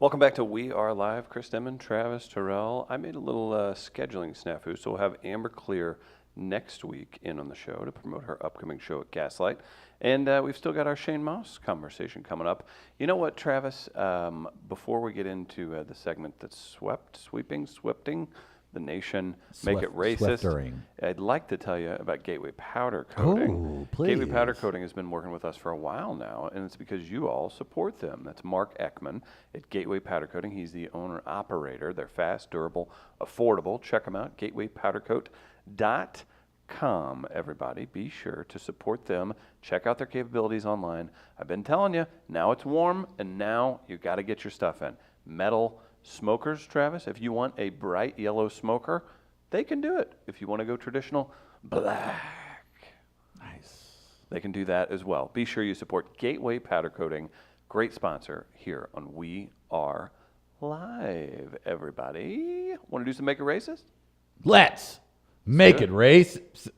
Welcome back to We Are Live. Chris Demon, Travis Terrell. I made a little scheduling snafu, so we'll have Amber Clear next week in on the show to promote her upcoming show at Gaslight. And we've still got our Shane Moss conversation coming up. You know what, Travis? Before we get into the segment that's sweeping the nation, make it racist, Sweftering. I'd like to tell you about Gateway Powder Coating. Oh, please. Gateway Powder Coating has been working with us for a while now, and it's because you all support them. That's Mark Ekman at Gateway Powder Coating. He's the owner-operator. They're fast, durable, affordable. Check them out, gatewaypowdercoat.com. Everybody, be sure to support them. Check out their capabilities online. I've been telling you, now it's warm, and now you got to get your stuff in. Metal smokers, Travis, if you want a bright yellow smoker, they can do it. If you want to go traditional black, Nice. they can do that as well. Be sure you support Gateway Powder Coating, great sponsor here on We Are Live. Everybody, want to do some Make It Racist? Let's make it racist.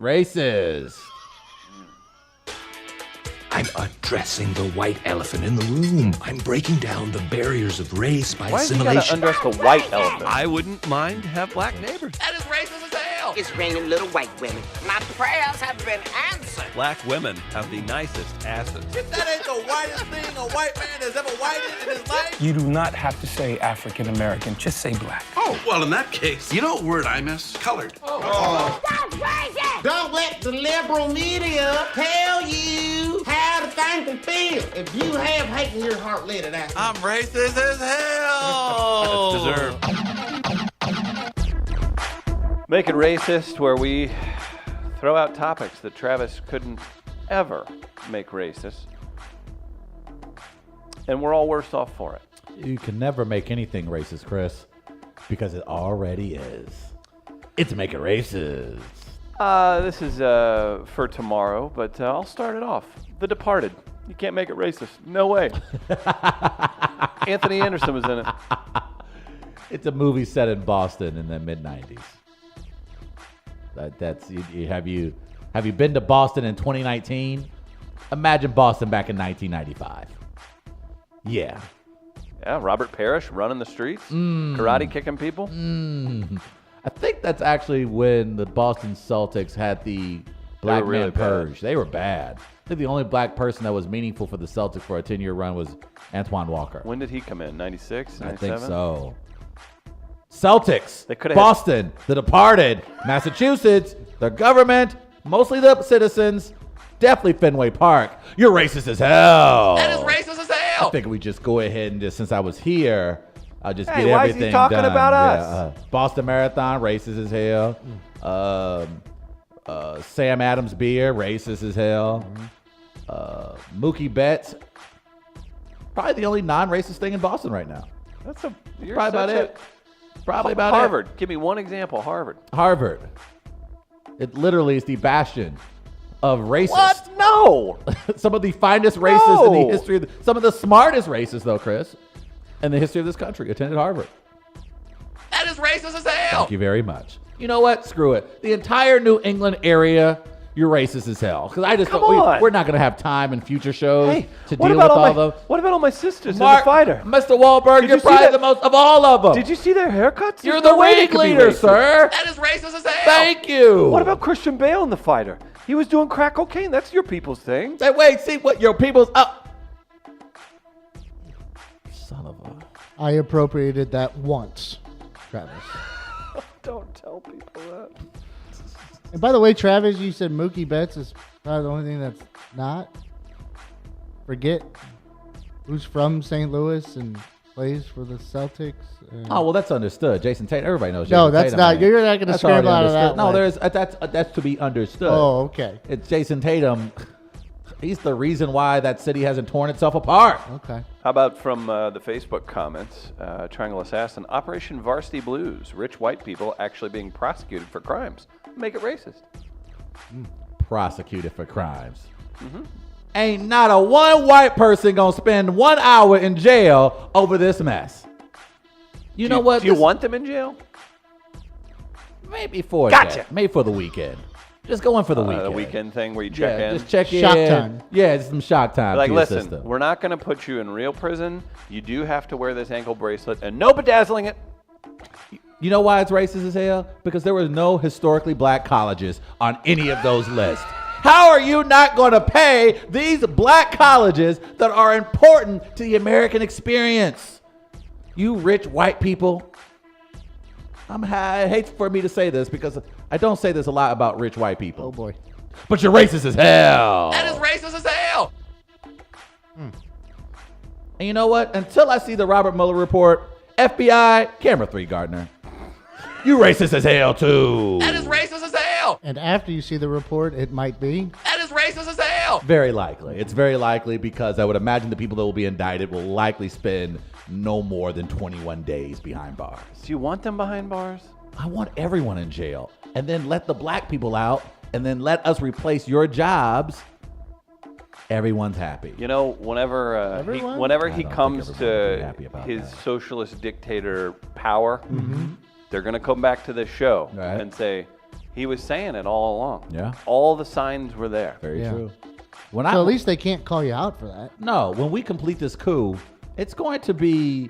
I'm addressing the white elephant in the room. I'm breaking down the barriers of race by Why is he assimilation. got to undress the white elephant? I wouldn't mind to have black neighbors. That is racist as hell. It's raining little white women. My prayers have been answered. Black women have the nicest asses. If that ain't the whitest thing a white man has ever whited in his life. You do not have to say African American, just say black. Oh, well, in that case, you know what word I miss? Colored. Don't let the liberal media tell you how to think and feel. If you have hate in your heart, let it out. I'm racist as hell. That's deserved. Make It Racist, where we throw out topics that Travis couldn't ever make racist. And we're all worse off for it. You can never make anything racist, Chris, because it already is. It's make it racist. This is for tomorrow, but I'll start it off. The Departed. You can't make it racist. No way. Anthony Anderson was in it. It's a movie set in Boston in the mid-90s. Have you been to Boston in 2019? Imagine Boston back in 1995. Yeah. Yeah, Robert Parrish running the streets, karate kicking people. I think that's actually when the Boston Celtics had the black really man purge. They were bad. I think the only black person that was meaningful for the Celtics for a 10-year run was Antoine Walker. When did he come in? 96, 97? I think so. Celtics, They coulda Boston, The Departed, Massachusetts, the government, mostly the citizens, definitely Fenway Park. You're racist as hell. That is racist as hell. I think we just go ahead and just, since I was here, I'll just Hey, get why is everything he talking done. about us? Boston Marathon, racist as hell. Sam Adams beer, racist as hell. Mookie Betts, probably the only non-racist thing in Boston right now. You're Probably about such a- it. Probably about Harvard. Give me one example. Harvard. Harvard. It literally is the bastion of racists. What? No. Some of the finest racists in No. the history of some of the smartest racists, though, Chris, in the history of this country attended Harvard. That is racist as hell. Thank you very much. You know what? Screw it. The entire New England area, you're racist as hell. Because I just Come don't, on. we're not going to have time in future shows Hey, to what deal about with all my, of what about all my sisters Mark, in the fighter? Mr. Wahlberg, Did you're you see probably that? the most of all of them. Did you see their haircuts? You're There's the no way they ring could be leader, racist. sir. That is racist as hell. Thank you. What about Christian Bale in the fighter? He was doing crack cocaine. That's your people's thing. Say, wait, see what your people's up. Son of a. I appropriated that once, Travis. Don't tell people that. And by the way, Travis, you said Mookie Betts is probably the only thing that's not. Forget who's from St. Louis and plays for the Celtics. Oh, well, that's understood. Jason Tatum, everybody knows. No, Jason that's Tatum, not. man. You're not going to That's scramble already out of that. understood. No, one. that's to be understood. Oh, okay. It's Jason Tatum. He's the reason why that city hasn't torn itself apart. Okay. How about from the Facebook comments? Triangle Assassin, Operation Varsity Blues. Rich white people actually being prosecuted for crimes. Make it racist. Prosecuted for crimes. Ain't not a one white person gonna spend 1 hour in jail over this mess. You know what? Do you want them in jail? Maybe for Gotcha. maybe for the weekend. Just go in for the weekend. The weekend thing where you check in. Just check Shock in. time. Yeah, just some shock time. Like, to your listen, system. we're not going to put you in real prison. You do have to wear this ankle bracelet and no bedazzling it. You know why it's racist as hell? Because there was no historically black colleges on any of those lists. How are you not going to pay these black colleges that are important to the American experience? You rich white people. I hate for me to say this because I don't say this a lot about rich white people. Oh boy. But you're racist as hell. That is racist as hell. And you know what? Until I see the Robert Mueller report, FBI, camera 3, Gardner. You racist as hell too. That is racist as hell. And after you see the report, it might be. That is racist as hell. Very likely. It's very likely because I would imagine the people that will be indicted will likely spend no more than 21 days behind bars. Do you want them behind bars? I want everyone in jail and then let the black people out and then let us replace your jobs. Everyone's happy. You know, whenever Everyone? whenever I he don't think comes everyone would be to happy about his that. socialist dictator power, they're going to come back to this show Right. and say, he was saying it all along. Yeah. All the signs were there. Very Yeah. true. When So at least they can't call you out for that. No, when we complete this coup, it's going to be.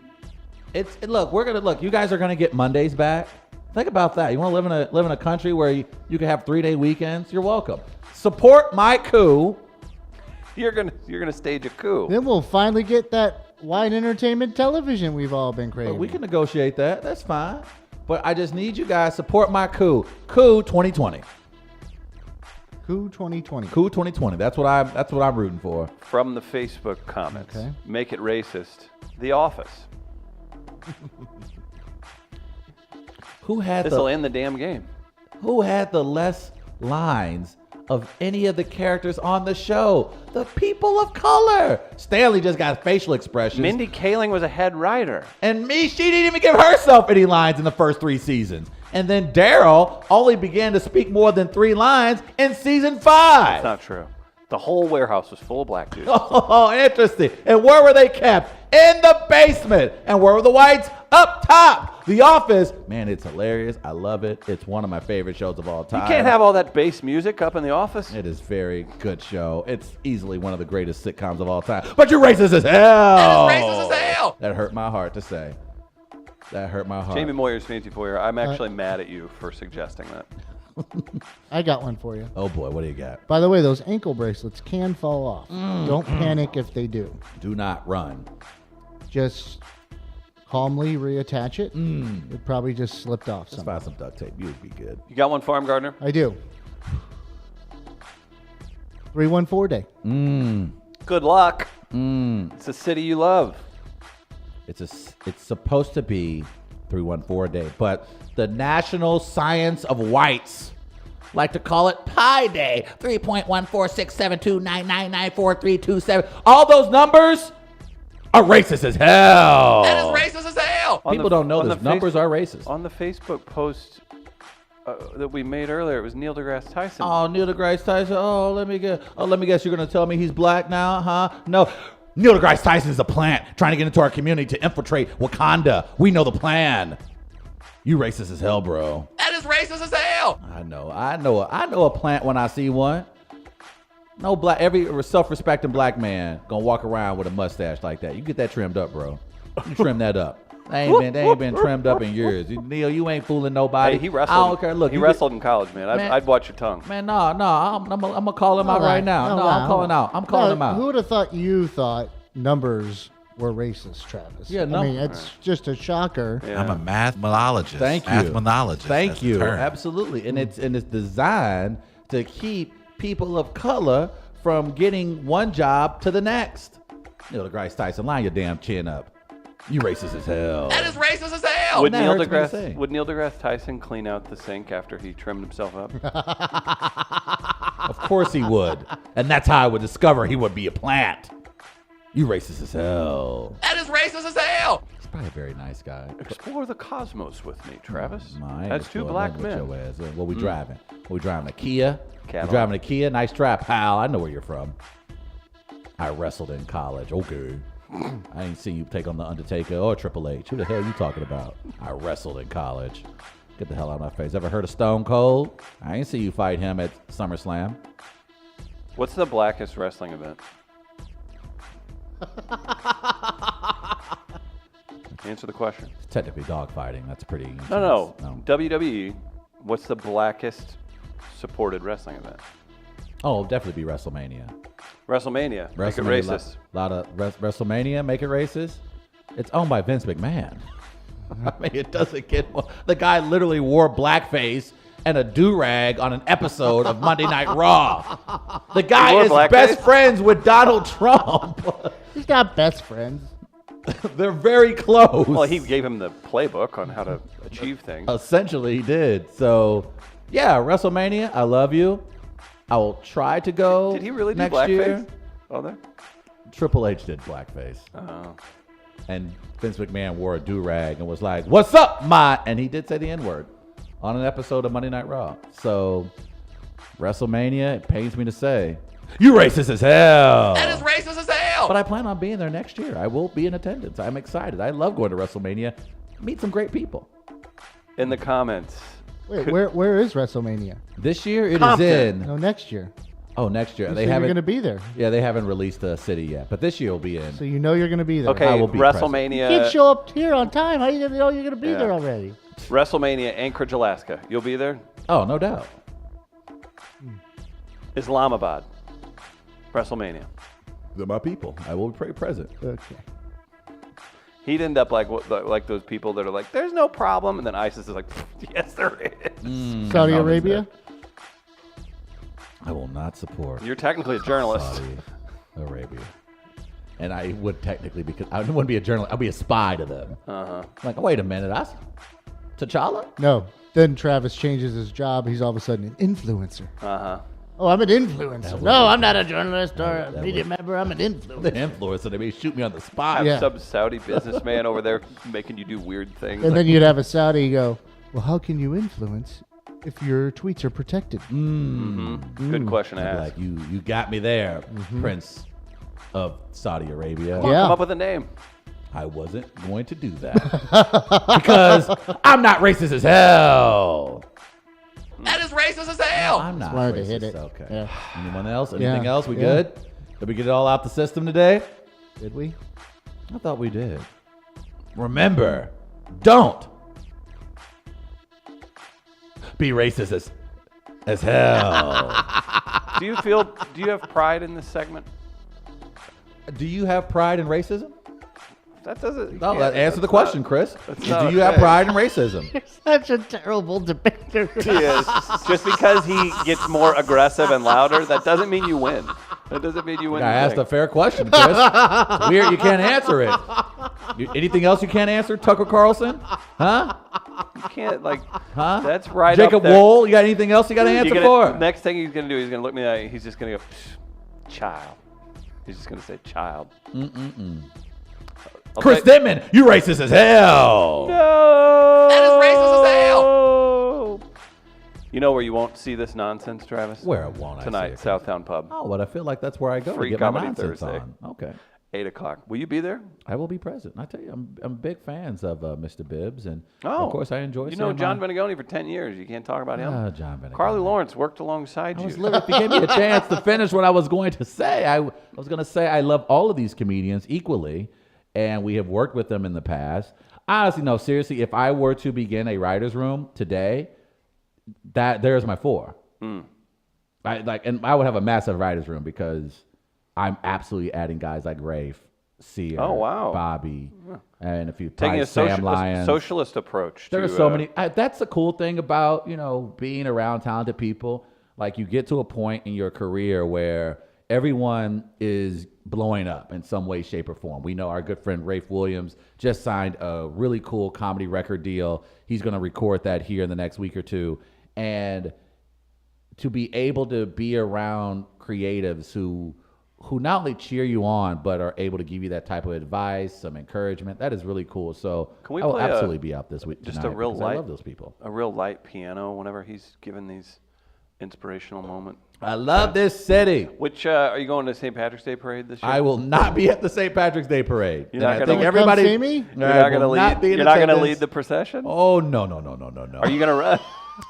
Look. You guys are going to get Mondays back. Think about that. You want to live in a country where you can have 3-day weekends. You're welcome. Support my coup. You're gonna stage a coup. Then we'll finally get that wide entertainment television we've all been craving. We can negotiate that. That's fine. But I just need you guys support my coup. Coup 2020. Coup 2020. Coup 2020. That's what I'm rooting for. From the Facebook comments, Okay. make it racist. The Office. Who had This will end the damn game. Who had the less lines of any of the characters on the show? The people of color. Stanley just got facial expressions. Mindy Kaling was a head writer. And she didn't even give herself any lines in the first 3 seasons. And then Daryl only began to speak more than 3 lines in season 5. That's not true. The whole warehouse was full of black dudes. Oh, interesting. And where were they kept? In the basement. And where were the whites? Up top. The Office. Man, it's hilarious. I love it. It's one of my favorite shows of all time. You can't have all that bass music up in the office. It is a very good show. It's easily one of the greatest sitcoms of all time. But you're racist as hell. That is racist as hell. That hurt my heart to say. That hurt my heart. Jamie Moyer's Fancy Foyer. I'm actually mad at you for suggesting that. I got one for you. Oh boy, what do you got? By the way, those ankle bracelets can fall off. Don't panic if they do. Do not run. Just calmly reattach it. It probably just slipped off Just somewhere. find some duct tape. You would be good. You got one for him, Gardner? I do. 314 day. Good luck. It's a city you love. It's supposed to be 314 a day, but the National Science of Whites like to call it Pi Day. 3.14672999437. All those numbers are racist as hell. That is racist as hell. People don't know this. Numbers are racist. On the Facebook post that we made earlier, it was Neil deGrasse Tyson. Oh, Neil deGrasse Tyson. Let me guess. You're gonna tell me he's black now, huh? No. Neil deGrasse Tyson is a plant trying to get into our community to infiltrate Wakanda. We know the plan. You racist as hell, bro. That is racist as hell. I know a plant when I see one. No every self-respecting black man gonna walk around with a mustache like that. You get that trimmed up, bro. You trim that up. They ain't been trimmed up in years. Neil, you ain't fooling nobody. Hey, he wrestled. I don't care. Look, he wrestled in college, man. I'd watch your tongue. Man, no, I'm gonna call him out right now. No, I'm calling out. I'm calling him out. Who would have thought you thought numbers were racist, Travis? Yeah, no. I mean, it's just a shocker. Yeah. I'm a mathemologist. Thank you. Mathemologist. Thank That's the you. term. Absolutely. And it's designed to keep people of color from getting one job to the next. Neil deGrasse Tyson, line your damn chin up. You racist as hell. That is racist as hell. Would that Neil hurts me to say. deGrasse Tyson clean out the sink after he trimmed himself up? Of course he would. And that's how I would discover he would be a plant. You racist as hell. That is racist as hell. He's probably a very nice guy. Explore the cosmos with me, Travis. I ain't That's 2 exploring black nothing with men. your ass. What we driving? We driving a Kia? Cadillac. We driving a Kia? Nice trap, pal. I know where you're from. I wrestled in college. Okay. I ain't seen you take on the Undertaker or Triple H. Who the hell are you talking about? I wrestled in college. Get the hell out of my face. Ever heard of Stone Cold? I ain't see you fight him at SummerSlam. What's the blackest wrestling event? Answer the question. It's technically dogfighting. That's pretty intense. No. WWE, what's the blackest supported wrestling event? Oh, it'll definitely be WrestleMania. WrestleMania. Make it WrestleMania, racist. Lot of WrestleMania, make it racist. It's owned by Vince McMahon. I mean, it doesn't get more. The guy literally wore blackface and a do-rag on an episode of Monday Night Raw. The guy is best friends with Donald Trump. He's got best friends. They're very close. Well, he gave him the playbook on how to achieve things. Essentially, he did. So, yeah, WrestleMania, I love you. I will try to go. Did he really do next blackface? year. Oh, there? Triple H did blackface. Oh. And Vince McMahon wore a do-rag and was like, "What's up, my?" And he did say the N-word on an episode of Monday Night Raw. So, WrestleMania, it pains me to say, you racist as hell. That is racist as hell. But I plan on being there next year. I will be in attendance. I'm excited. I love going to WrestleMania. Meet some great people. In the comments. Wait, where is WrestleMania? This year it Compton. is in. No, next year. Oh, next year. You They said haven't. you're going to be there. Yeah, they haven't released a city yet. But this year will be in. So you know you're going to be there. Okay, I will be WrestleMania. You can't show up here on time. How are you going to know you're going to be Yeah. there already? WrestleMania, Anchorage, Alaska. You'll be there? Oh, no doubt. Islamabad. WrestleMania. They're my people. I will be present. Okay. He'd end up like those people that are like, "There's no problem," and then ISIS is like, "Yes, there is." Saudi Arabia? I will not support You're technically a journalist. Saudi Arabia. And I would technically, because I wouldn't be a journalist. I'd be a spy to them. Like, wait a minute, T'Challa? No. Then Travis changes his job. He's all of a sudden an influencer. Uh-huh. Oh, I'm an influencer. No, I'm not a journalist or a that media would- member. I'm an The influencer. influencer, they may shoot me on the spot. Yeah. Some Saudi businessman over there making you do weird things. And then you'd have a Saudi go, well, how can you influence if your tweets are protected? Good question to I'd be ask. like, you got me there, Prince of Saudi Arabia. Come on, Yeah. come up with a name. I wasn't going to do that because I'm not racist as hell. That is racist as hell. I'm not wanted to racist. hit it. Okay. Yeah. Anyone else? Anything else? We Yeah. good? Did we get it all out the system today? Did we? I thought we did. Remember, don't be racist as hell. Do you have pride in this segment? Do you have pride in racism? That doesn't. No, yeah, answer the that's question, not- Chris. that's Do not you have okay. pride in racism? Such a terrible debater. He is. Just because he gets more aggressive and louder, that doesn't mean you win. That doesn't mean you win. I the asked thing. a fair question, Chris. It's weird you can't answer it. Anything else you can't answer, Tucker Carlson? Huh? You can't like. Huh? That's right. Jacob up there. Wool, you got anything else you got to answer for? Next thing he's gonna do, he's gonna look me in the eye. He's just gonna go, "Psh, child. He's just gonna say child. I'll Chris say- Denman, you racist as hell. No. That is racist as hell. You know where you won't see this nonsense, Travis? Where won't I see Tonight, it? Southtown Pub, Oh, but I feel like that's where I go Free to get my Comedy nonsense Thursday. on. Okay. 8 o'clock. Will you be there? I will be present. I tell you, I'm big fans of Mr. Bibbs, and Oh, of course I enjoy. You know seeing John my- Benegoni for 10 years. You can't talk about him. John Benegoni. Carly Lawrence worked alongside I you. was literally, if you gave me a chance to finish what I was going to say, I was going to say I love all of these comedians equally, and we have worked with them in the past. Honestly, no, seriously, if I were to begin a writer's room today, there's my 4. And I would have a massive writer's room because I'm absolutely adding guys like Rafe, Sear, Oh, wow. Bobby, and a few Taking a Sam Lyons. socialist approach. There to, are so many. That's the cool thing about, being around talented people. Like, you get to a point in your career where everyone is blowing up in some way, shape, or form. We know our good friend Rafe Williams just signed a really cool comedy record deal. He's going to record that here in the next week or two. And to be able to be around creatives who not only cheer you on, but are able to give you that type of advice, some encouragement, that is really cool. So Can we I will play absolutely be out this week just tonight a real because I light- love those people. a real light piano whenever he's giving these inspirational moment? I love this city. Which are you going to St. Patrick's Day parade this year? I will not be at the St. Patrick's Day parade. You're not And I gonna think come everybody. see me? You're not going to lead. You're not going to lead the procession. Oh no. Are you going to run?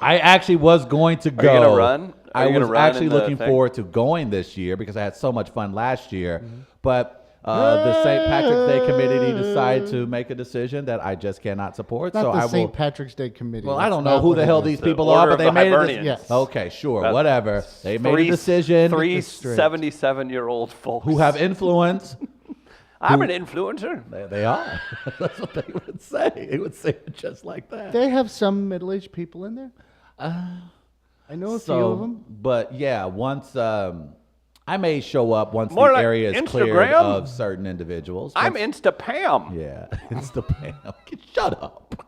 I actually was going to go. Are you going to run? I was actually looking thing? forward to going this year because I had so much fun last year. But the St. Patrick's Day committee decided to make a decision that I just cannot support. Not so the I St. will. Patrick's Day committee. Well, That's I don't not know who what the it hell is. these The people Order are, but of they the made it. Hibernians. Yes. Okay, sure, That's whatever. They made a decision. Three straight. 77-year-old folks Who have influence. I'm an influencer. They are. That's what they would say. They would say it just like that. They have some middle-aged people in there. I know a few of them. But yeah, once I may show up once More the like area is cleared Instagram? of certain individuals. I'm Once- Instapam. Yeah, Instagram. Shut up.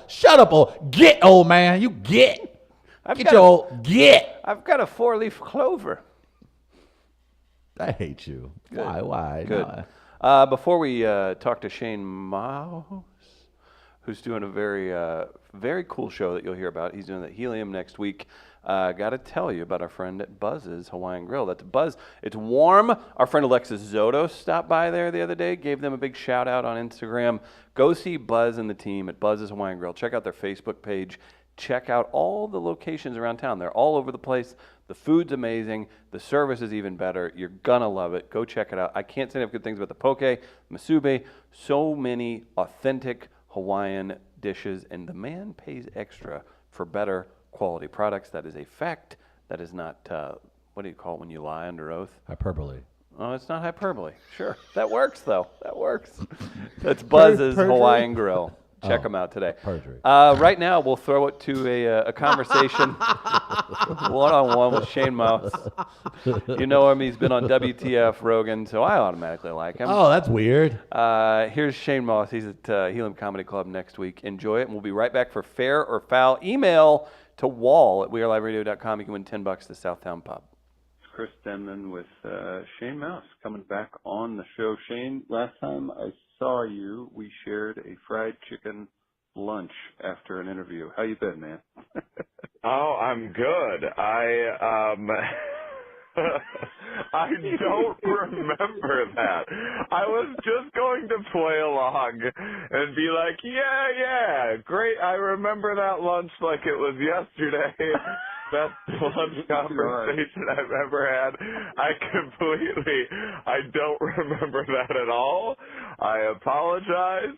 Shut up, old man. You get. I've Get got your a- old get. I've got a 4-leaf clover. I hate you. Good. Why? Good. No. Before we talk to Shane Mouse, who's doing a very cool show that you'll hear about. He's doing the Helium next week. Got to tell you about our friend at Buzz's Hawaiian Grill. That's Buzz. It's warm. Our friend Alexis Zoto stopped by there the other day, gave them a big shout out on Instagram. Go see Buzz and the team at Buzz's Hawaiian Grill. Check out their Facebook page. Check out all the locations around town. They're all over the place. The food's amazing. The service is even better. You're going to love it. Go check it out. I can't say enough good things about the poke, masube, so many authentic Hawaiian dishes, and the man pays extra for better quality products. That is a fact. That is not, what do you call it when you lie under oath? Hyperbole. Oh, it's not hyperbole. Sure. That works, though. That works. That's Buzz's Hawaiian Grill. Check them out today. Perjury. Right now, we'll throw it to a conversation one-on-one with Shane Mouse. You know him. He's been on WTF, Rogan, so I automatically like him. Oh, that's weird. Here's Shane Moss. He's at Helium Comedy Club next week. Enjoy it, and we'll be right back for Fair or Foul. Email to wall at weareliveradio.com. You can win $10 to Southtown Pub. Chris Denman with Shane Mouse coming back on the show. Shane, last time I saw you, we shared a fried chicken lunch after an interview. How you been, man? Oh, I'm good. I don't remember that. I was just going to play along and be like, yeah, great. I remember that lunch like it was yesterday. Best lunch conversation I've ever had. I don't remember that at all. I apologize.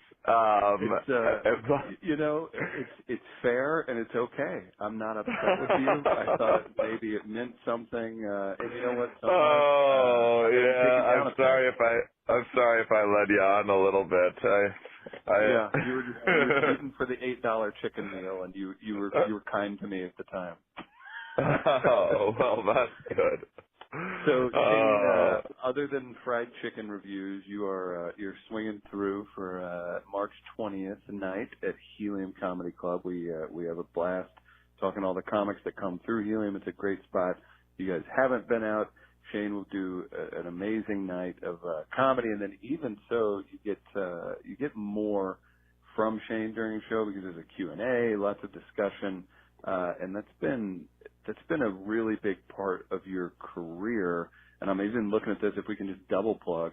It's fair and it's okay. I'm not upset with you. I thought maybe it meant something. And you know what? I'm sorry if I led you on a little bit. You were just shooting for the $8 chicken meal, and you were kind to me at the time. Oh, well, that's good. So, Shane, other than fried chicken reviews, you're swinging through for March 20th night at Helium Comedy Club. We have a blast talking to all the comics that come through Helium. It's a great spot. If you guys haven't been out, Shane will do an amazing night of comedy, and then even so, you get more from Shane during the show because there's a Q&A, lots of discussion, and that's been a really big part of your career. And I'm even looking at this, if we can just double plug,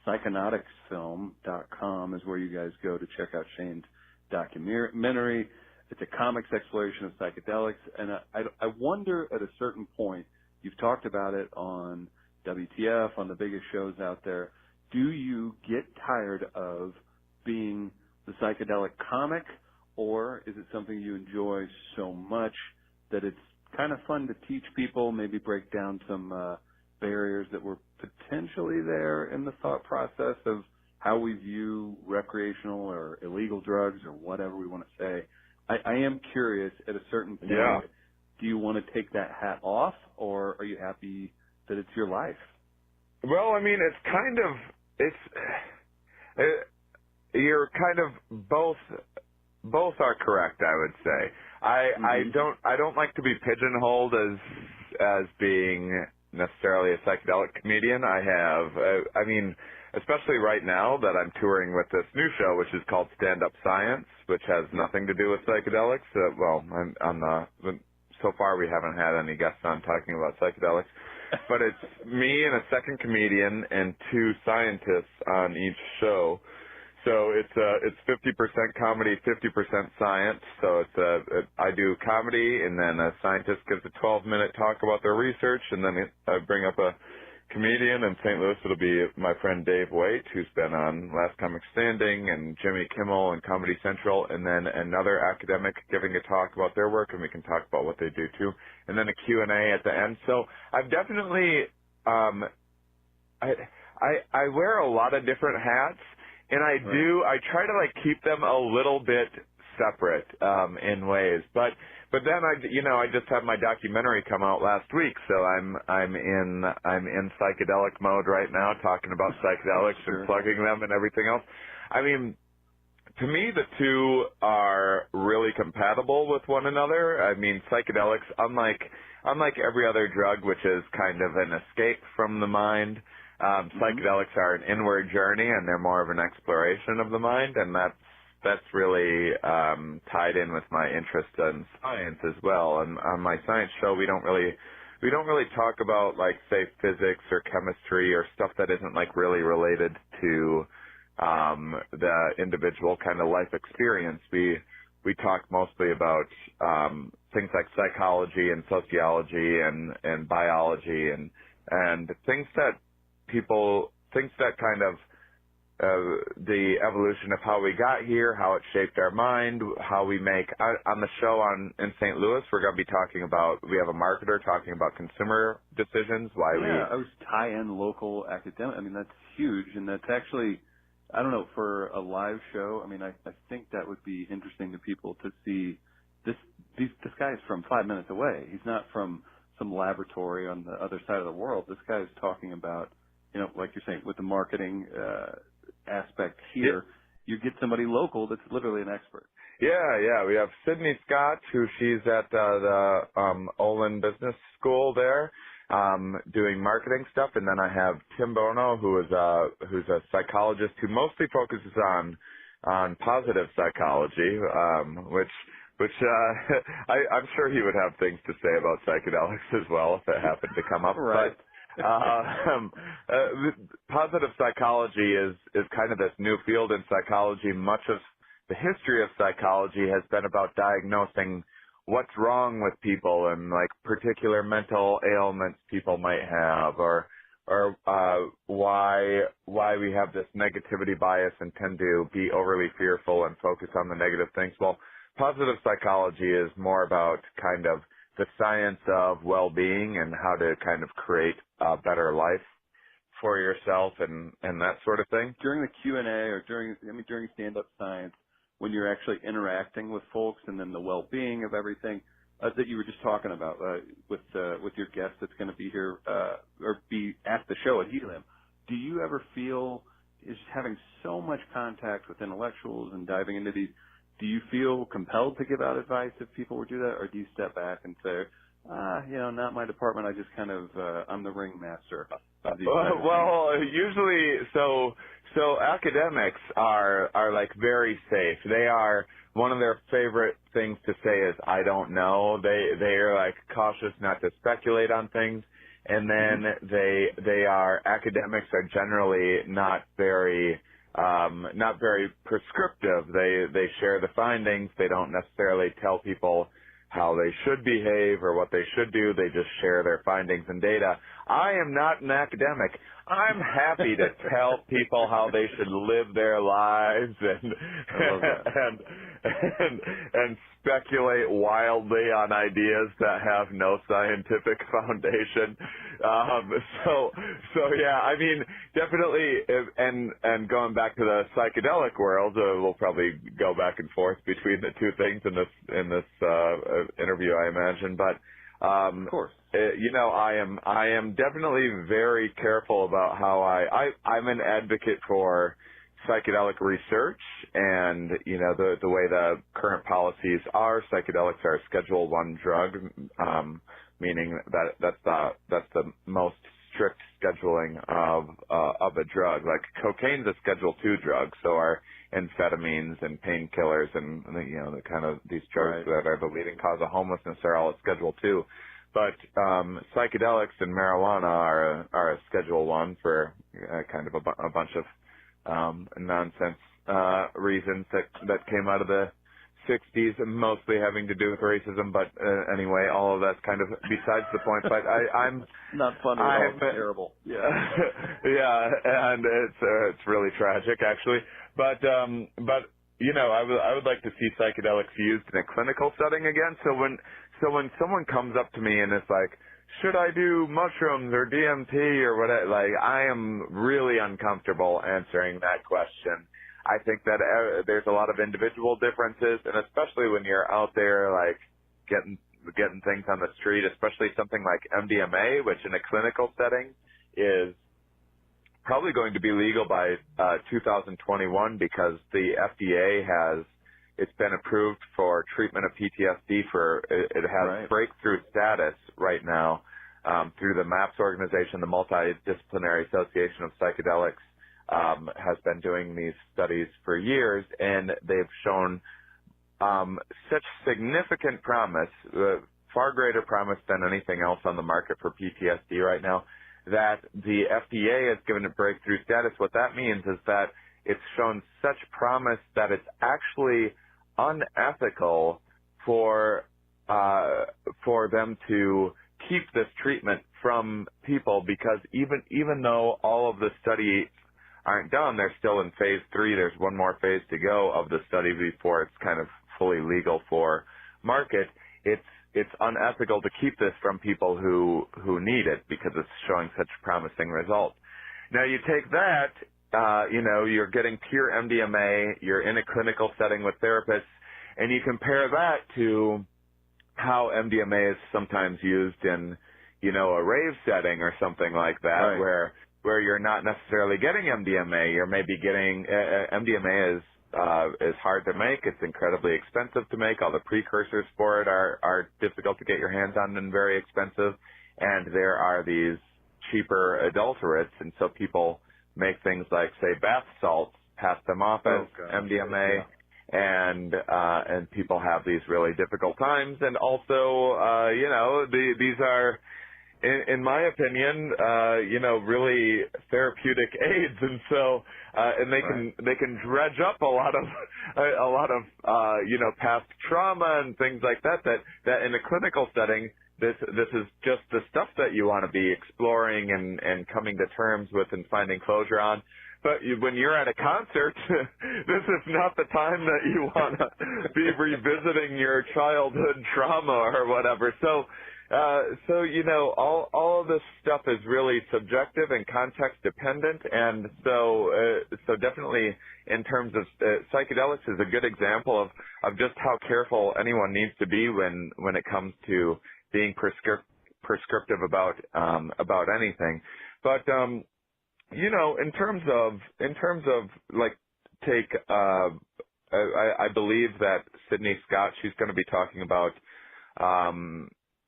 psychonauticsfilm.com is where you guys go to check out Shane's documentary. It's a comics exploration of psychedelics. And I wonder at a certain point, you've talked about it on WTF, on the biggest shows out there, do you get tired of being the psychedelic comic, or is it something you enjoy so much that it's kind of fun to teach people, maybe break down some barriers that were potentially there in the thought process of how we view recreational or illegal drugs or whatever we want to say? I am curious, at a certain point, do you want to take that hat off, or are you happy that it's your life? Well, I mean, you're kind of both are correct, I would say. I don't like to be pigeonholed as being necessarily a psychedelic comedian. I mean, especially right now that I'm touring with this new show, which is called Stand Up Science, which has nothing to do with psychedelics. I'm on the so far we haven't had any guests on talking about psychedelics, but it's me and a second comedian and 2 scientists on each show. So it's 50% comedy, 50% science. So I do comedy, and then a scientist gives a 12-minute talk about their research, and then I bring up a comedian. In St. Louis, it'll be my friend Dave Waite, who's been on Last Comic Standing and Jimmy Kimmel and Comedy Central, and then another academic giving a talk about their work, and we can talk about what they do too, and then a Q&A at the end. So I've definitely I wear a lot of different hats. And I try to like keep them a little bit separate in ways, but then I just had my documentary come out last week, so I'm in psychedelic mode right now, talking about psychedelics and plugging them and everything else. I mean, to me, the two are really compatible with one another. I mean, psychedelics, unlike every other drug, which is kind of an escape from the mind. Psychedelics are an inward journey, and they're more of an exploration of the mind, and that's really tied in with my interest in science as well. And on my science show, we don't really talk about like say physics or chemistry or stuff that isn't like really related to the individual kind of life experience. We talk mostly about things like psychology and sociology and biology and things that kind of the evolution of how we got here, how it shaped our mind, how we make on the show in St. Louis. We're going to be talking about. We have a marketer talking about consumer decisions. I was tie in local academic. I mean, that's huge, and that's actually, I don't know, for a live show. I mean, I think that would be interesting to people to see this. This guy is from 5 minutes away. He's not from some laboratory on the other side of the world. This guy is talking about, like you're saying, with the marketing aspect here, you get somebody local that's literally an expert. Yeah. We have Sydney Scott, she's at the Olin Business School there, doing marketing stuff, and then I have Tim Bono, who's a psychologist who mostly focuses on positive psychology, which I'm sure he would have things to say about psychedelics as well if it happened to come up. Right. Positive psychology is kind of this new field in psychology. Much of the history of psychology has been about diagnosing what's wrong with people and like particular mental ailments people might have, or why we have this negativity bias and tend to be overly fearful and focus on the negative things. Well, positive psychology is more about kind of the science of well-being and how to kind of create a better life for yourself and that sort of thing. During the Q&A or during stand-up science, when you're actually interacting with folks and then the well-being of everything that you were just talking about with your guest that's going to be here or be at the show at Helium, do you ever feel, is having so much contact with intellectuals and diving into these, do you feel compelled to give out advice if people would do that, or do you step back and say, not my department, I just kind of, I'm the ringmaster of these well, usually, so academics are like very safe. They are, one of their favorite things to say is, I don't know. They are like cautious not to speculate on things. And then academics are generally not very prescriptive. They share the findings. They don't necessarily tell people how they should behave or what they should do. They just share their findings and data. I am not an academic. I'm happy to tell people how they should live their lives and speculate wildly on ideas that have no scientific foundation. So yeah, I mean, definitely, and going back to the psychedelic world, we'll probably go back and forth between the two things in this interview, I imagine, but of course. I am definitely very careful about how I'm an advocate for psychedelic research, and the way the current policies are, psychedelics are a Schedule 1 drug, meaning that that's the most strict scheduling of a drug. Like cocaine's a Schedule 2 drug, so our amphetamines and painkillers and the kind of these drugs that are the leading cause of homelessness are all at Schedule 2. But psychedelics and marijuana are a Schedule 1 for kind of a bunch of nonsense reasons that came out of the 60s, mostly having to do with racism. But anyway, all of that's kind of besides the point. But I'm not funny at all. It's terrible. Yeah, yeah, and it's really tragic actually. But I would like to see psychedelics used in a clinical setting again. So when someone comes up to me and is like, should I do mushrooms or DMT or whatever, like, I am really uncomfortable answering that question. I think that there's a lot of individual differences, and especially when you're out there, like, getting things on the street, especially something like MDMA, which in a clinical setting is probably going to be legal by 2021 because the FDA it's been approved for treatment of PTSD it has breakthrough status right now through the MAPS organization, the Multidisciplinary Association of Psychedelics, has been doing these studies for years, and they've shown such significant promise, far greater promise than anything else on the market for PTSD right now, that the FDA has given it breakthrough status. What that means is that it's shown such promise that it's actually unethical for them to keep this treatment from people, because even though all of the studies aren't done, they're still in phase 3. There's one more phase to go of the study before it's kind of fully legal for market. It's unethical to keep this from people who need it because it's showing such promising results. Now you take that, you're getting pure MDMA, you're in a clinical setting with therapists, and you compare that to how MDMA is sometimes used in, a rave setting or something like that, where you're not necessarily getting MDMA. You're maybe getting MDMA is hard to make. It's incredibly expensive to make. All the precursors for it are difficult to get your hands on and very expensive. And there are these cheaper adulterates, and so people make things like, say, bath salts, pass them off as MDMA, and people have these really difficult times. And also, these are, in my opinion, really therapeutic aids, and so and they can dredge up a lot of past trauma and things like that in a clinical setting. This is just the stuff that you want to be exploring and coming to terms with and finding closure on. But when you're at a concert, this is not the time that you want to be revisiting your childhood trauma or whatever. So all of this stuff is really subjective and context dependent, and so definitely in terms of psychedelics is a good example of just how careful anyone needs to be when it comes to being prescriptive about anything. But in terms of like take I believe that Sydney Scott, she's going to be talking about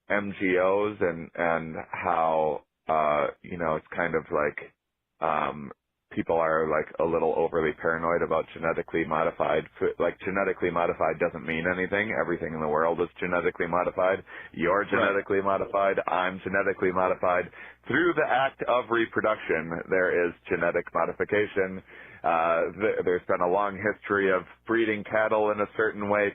MGOs and how it's kind of like people are like a little overly paranoid about genetically modified food. Like, genetically modified doesn't mean anything. Everything in the world is genetically modified. You're genetically modified. I'm genetically modified. Through the act of reproduction, there is genetic modification. There's been a long history of breeding cattle in a certain way,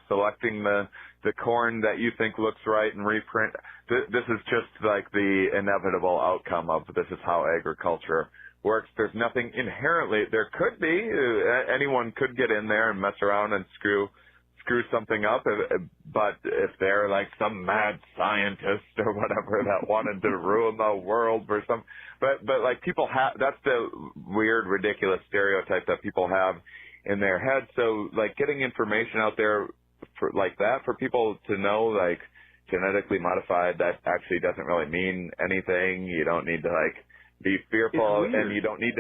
selecting the corn that you think looks right and reprint. This is just like the inevitable outcome of this is how agriculture works. There's nothing inherently, there could be, anyone could get in there and mess around and screw something up, but if they're like some mad scientist or whatever that wanted to ruin the world for some, but like people have, that's the weird, ridiculous stereotype that people have in their head. So like getting information out there for people to know, like, genetically modified, that actually doesn't really mean anything. You don't need to like be fearful, and you don't need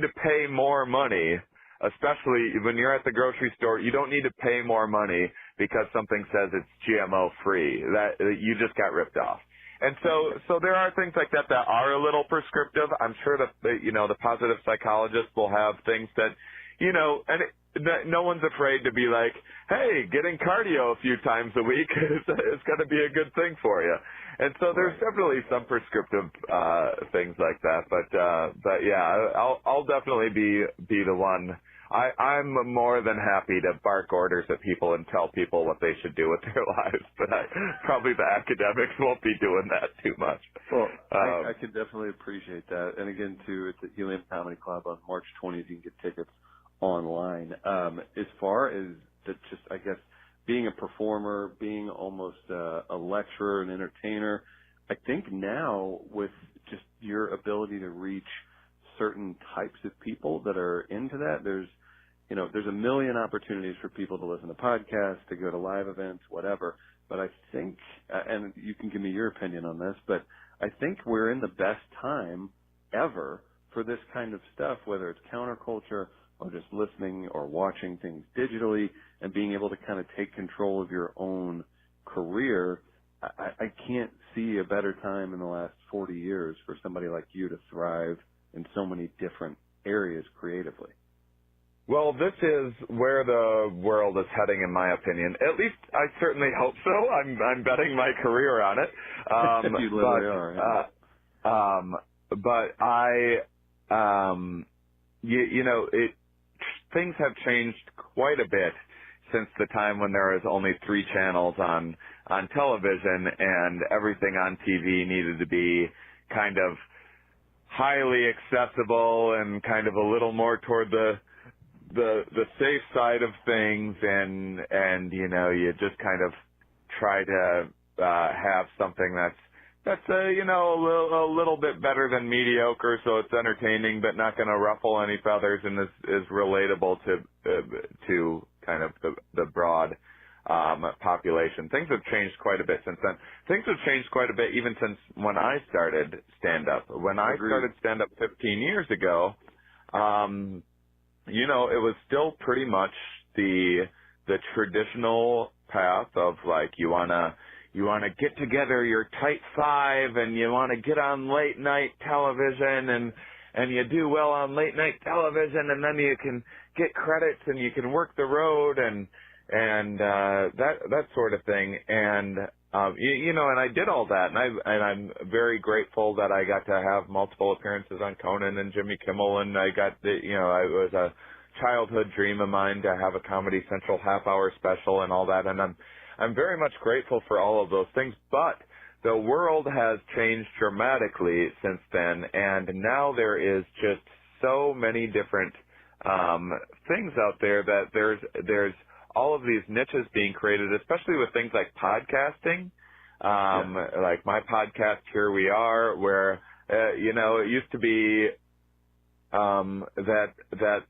to pay more money. Especially when you're at the grocery store, you don't need to pay more money because something says it's GMO free. That you just got ripped off. And so there are things like that are a little prescriptive. I'm sure that the positive psychologists will have things that you know, and no one's afraid to be like, hey, getting cardio a few times a week is going to be a good thing for you. And so there's definitely some prescriptive things like that. But yeah, I'll definitely be the one. I'm more than happy to bark orders at people and tell people what they should do with their lives, but probably the academics won't be doing that too much. Well, I could definitely appreciate that. And again, too, it's at Helium Comedy Club on March 20th. You can get tickets online. As far as just, I guess, being a performer, being almost a lecturer, an entertainer, I think now with just your ability to reach certain types of people that are into that, there's a million opportunities for people to listen to podcasts, to go to live events, whatever. But I think, and you can give me your opinion on this, but I think we're in the best time ever for this kind of stuff, whether it's counterculture or just listening or watching things digitally and being able to kind of take control of your own career. I can't see a better time in the last 40 years for somebody like you to thrive in so many different areas creatively. Well, this is where the world is heading, in my opinion. At least I certainly hope so. I'm betting my career on it. You literally are. Yeah. But things have changed quite a bit since the time when there was only 3 channels on television, and everything on TV needed to be kind of highly accessible and kind of a little more toward the safe side of things, and you just kind of try to have something that's a little bit better than mediocre, so it's entertaining but not going to ruffle any feathers and is relatable to kind of the broad population. Things have changed quite a bit since then. Things have changed quite a bit even since when I started stand-up. When I started stand-up 15 years ago, it was still pretty much the traditional path of like you wanna get together your tight 5 and you wanna get on late night television and you do well on late night television, and then you can get credits and you can work the road and that sort of thing. And and I did all that, and I'm very grateful that I got to have multiple appearances on Conan and Jimmy Kimmel, and I got it was a childhood dream of mine to have a Comedy Central half-hour special and all that, and I'm very much grateful for all of those things. But the world has changed dramatically since then, and now there is just so many different things out there that there's all of these niches being created, especially with things like podcasting, like my podcast, Here We Are, where, it used to be that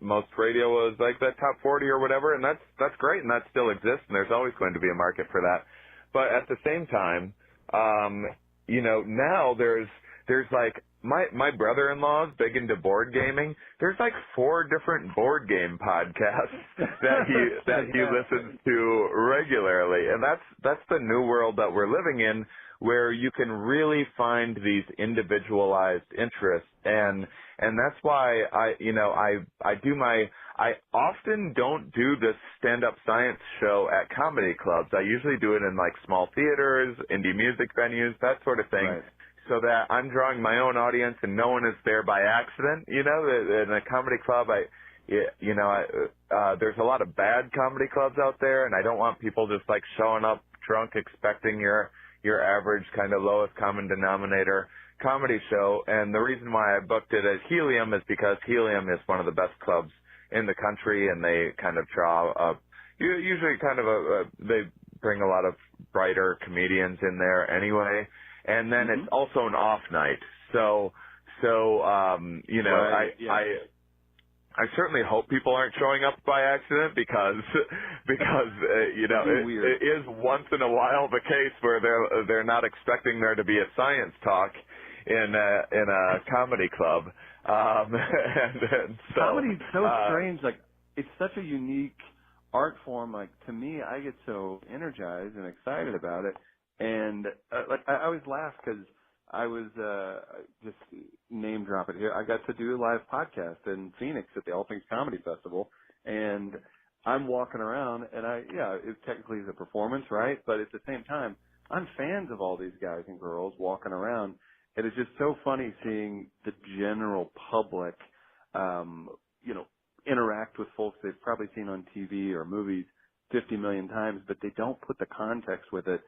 most radio was like that top 40 or whatever, and that's great, and that still exists, and there's always going to be a market for that. But at the same time, now there's like, my brother-in-law is big into board gaming. There's like 4 different board game podcasts that he listens to regularly, and that's the new world that we're living in, where you can really find these individualized interests, and that's why I often don't do this stand-up science show at comedy clubs. I usually do it in like small theaters, indie music venues, that sort of thing. Right. So that I'm drawing my own audience and no one is there by accident. In a comedy club, there's a lot of bad comedy clubs out there, and I don't want people just like showing up drunk expecting your average kind of lowest common denominator comedy show. And the reason why I booked it at Helium is because Helium is one of the best clubs in the country, and they kind of draw up, usually kind of they bring a lot of brighter comedians in there anyway. And then it's also an off night. I certainly hope people aren't showing up by accident because it is once in a while the case where they're not expecting there to be a science talk in a comedy club. Comedy's so strange. Like, it's such a unique art form. Like, to me, I get so energized and excited about it. And I always laugh because I was just name drop it here. I got to do a live podcast in Phoenix at the All Things Comedy Festival, and I'm walking around, and it technically is a performance, right? But at the same time, I'm fans of all these guys and girls walking around, and it's just so funny seeing the general public, interact with folks they've probably seen on TV or movies 50 million times, but they don't put the context with it.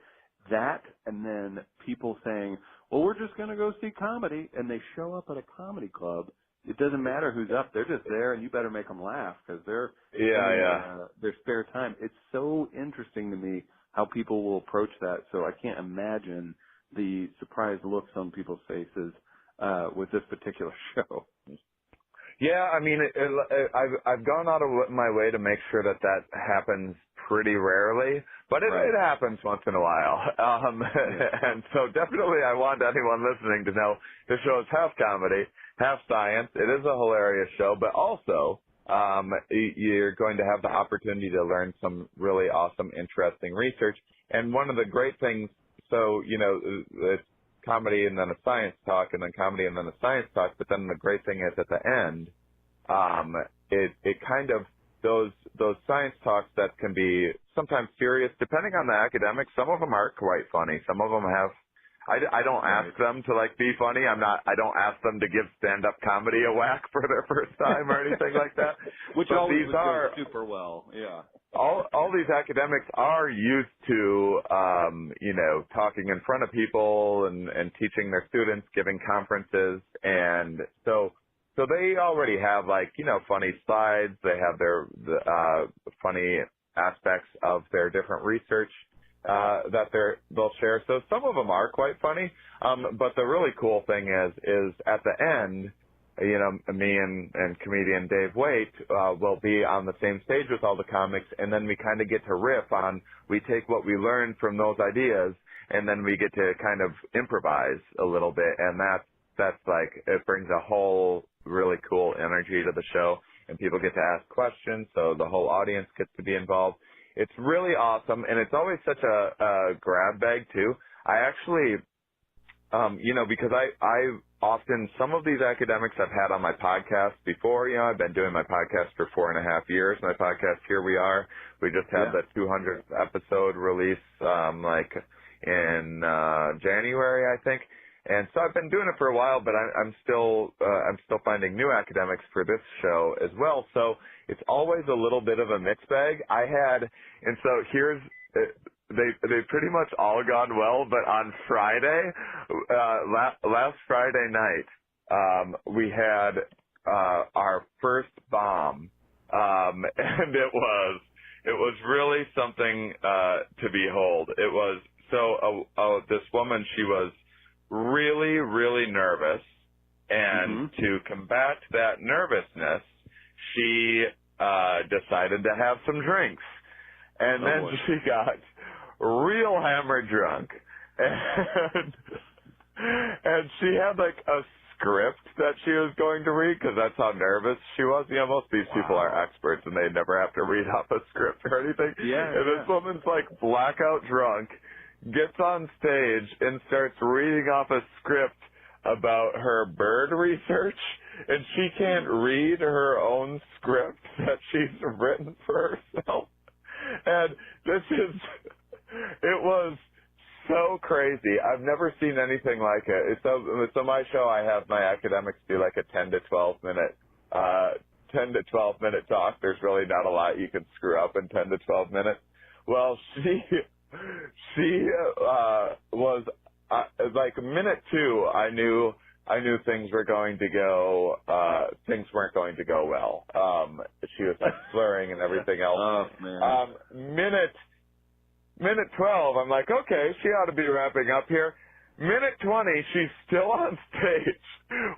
That, and then people saying, well, we're just going to go see comedy, and they show up at a comedy club. It doesn't matter who's up. They're just there, and you better make them laugh because they're their spare time. It's so interesting to me how people will approach that, so I can't imagine the surprised looks on people's faces with this particular show. Yeah, I mean, I've gone out of my way to make sure that happens pretty rarely, but it happens once in a while. And so definitely I want anyone listening to know the show is half comedy, half science. It is a hilarious show, but also you're going to have the opportunity to learn some really awesome, interesting research. And one of the great things, so, it's comedy and then a science talk and then comedy and then a science talk, but then the great thing is at the end, it kind of, those science talks that can be sometimes serious, depending on the academics. Some of them are quite funny. Some of them have, I don't ask them to be funny. I don't ask them to give stand-up comedy a whack for their first time or anything like that. Which but always these are super well, yeah. All these academics are used to, talking in front of people and teaching their students, giving conferences. And so they already have funny slides. They have their funny aspects of their different research that they'll share. So some of them are quite funny. But the really cool thing is at the end, me and comedian Dave Waite will be on the same stage with all the comics, and then we kind of get to riff on, we take what we learned from those ideas, and then we get to kind of improvise a little bit, and that's it brings a whole really cool energy to the show, and people get to ask questions, so the whole audience gets to be involved. It's really awesome, and it's always such a grab bag too. I actually, because I often, some of these academics I've had on my podcast before. I've been doing my podcast for 4.5 years. My podcast, Here We Are, we just had the 200th episode release, in January, I think. And so I've been doing it for a while, but I'm still finding new academics for this show as well. So it's always a little bit of a mixed bag. And so here's, they pretty much all gone well, but on Friday, last Friday night, we had our first bomb, and it was really something to behold. It was this woman, she was really, really nervous, and to combat that nervousness, she decided to have some drinks, and then she got real hammered drunk, and she had a script that she was going to read because that's how nervous she was. Most of these people are experts and they never have to read off a script or anything. And this woman's blackout drunk, gets on stage and starts reading off a script about her bird research, and she can't read her own script that she's written for herself. And it was so crazy. I've never seen anything like it. So my show, I have my academics do a 10 to 12 minute talk. There's really not a lot you can screw up in 10 to 12 minutes. Well, she was minute 2. I knew things were going to go. Things weren't going to go well. She was slurring and everything else. Oh man. Minute 12, I'm okay, she ought to be wrapping up here. Minute 20, she's still on stage.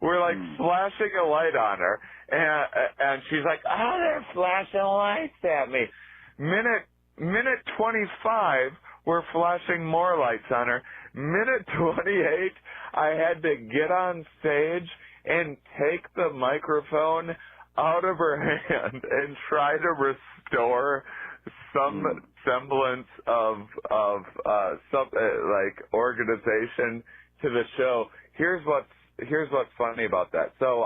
We're flashing a light on her, and she's they're flashing lights at me. Minute 25, we're flashing more lights on her. Minute 28, I had to get on stage and take the microphone out of her hand and try to restore some semblance of some organization to the show. Here's what's funny about that. So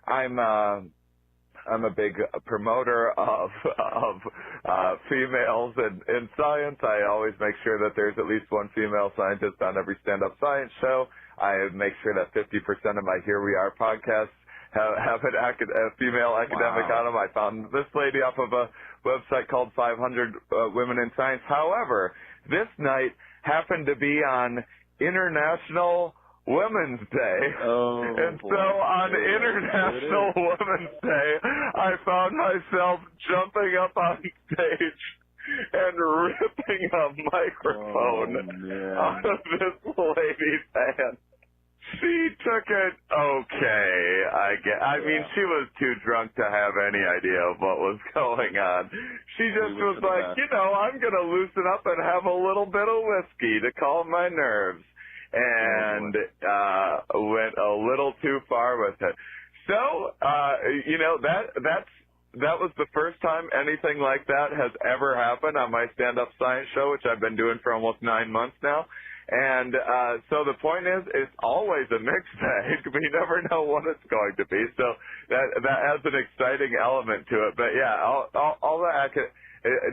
I'm a big promoter of females in science. I always make sure that there's at least one female scientist on every stand-up science show. I make sure that 50% of my Here We Are podcasts have a female academic on them. I found this lady off of a website called 500 Women in Science. However, this night happened to be on International Women's Day. And so on International Women's Day, I found myself jumping up on stage and ripping a microphone out of this lady's hand. She took it okay, I mean, she was too drunk to have any idea of what was going on. She just was like, I'm going to loosen up and have a little bit of whiskey to calm my nerves. And went a little too far with it. So, that was the first time anything like that has ever happened on my stand-up science show, which I've been doing for almost 9 months now. And so the point is, it's always a mixed bag. We never know what it's going to be. So that has an exciting element to it. But yeah, all the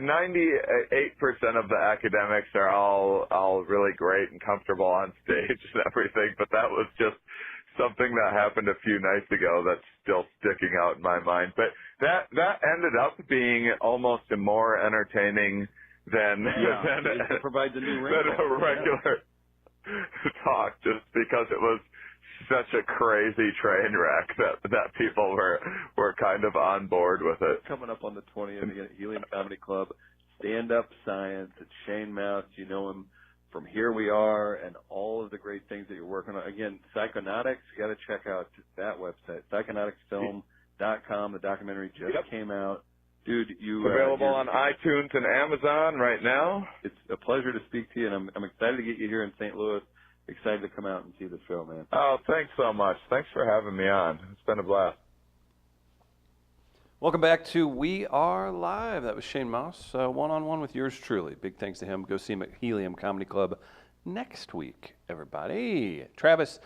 98% of the academics are all really great and comfortable on stage and everything. But that was just something that happened a few nights ago that's still sticking out in my mind. But that ended up being almost more entertaining than it provides a new than a regular talk, just because it was such a crazy train wreck that people were kind of on board with it. Coming up on the 20th again at Helium Comedy Club, Stand-Up Science. It's Shane Mouse. You know him from Here We Are and all of the great things that you're working on. Again, Psychonautics, you got to check out that website, psychonauticsfilm.com. The documentary just came out. Dude, it's available on iTunes and Amazon right now. It's a pleasure to speak to you, and I'm excited to get you here in St. Louis. Excited to come out and see the show, man. Oh, thanks so much. Thanks for having me on. It's been a blast. Welcome back to We Are Live. That was Shane Mouse, one-on-one with yours truly. Big thanks to him. Go see him at Helium Comedy Club next week, everybody. Travis,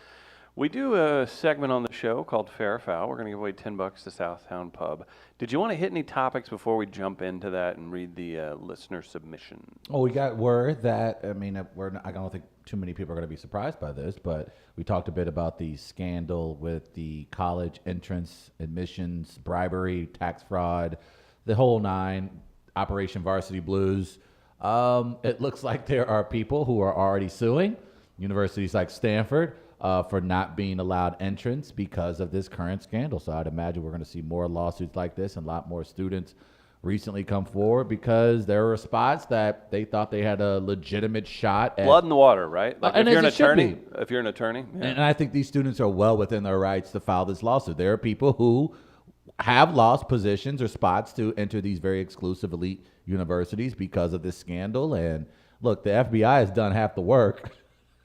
we do a segment on the show called Fair or Foul. We're going to give away $10 to Southtown Pub. Did you want to hit any topics before we jump into that and read the listener submission? Oh, we got word that, I don't think too many people are going to be surprised by this, but we talked a bit about the scandal with the college entrance, admissions, bribery, tax fraud, the whole nine, Operation Varsity Blues. It looks like there are people who are already suing universities like Stanford for not being allowed entrance because of this current scandal. So I'd imagine we're going to see more lawsuits like this, and a lot more students recently come forward because there were spots that they thought they had a legitimate shot at. Blood in the water, right? Like and if you're an attorney. Yeah. And I think these students are well within their rights to file this lawsuit. There are people who have lost positions or spots to enter these very exclusive elite universities because of this scandal. And look, the FBI has done half the work.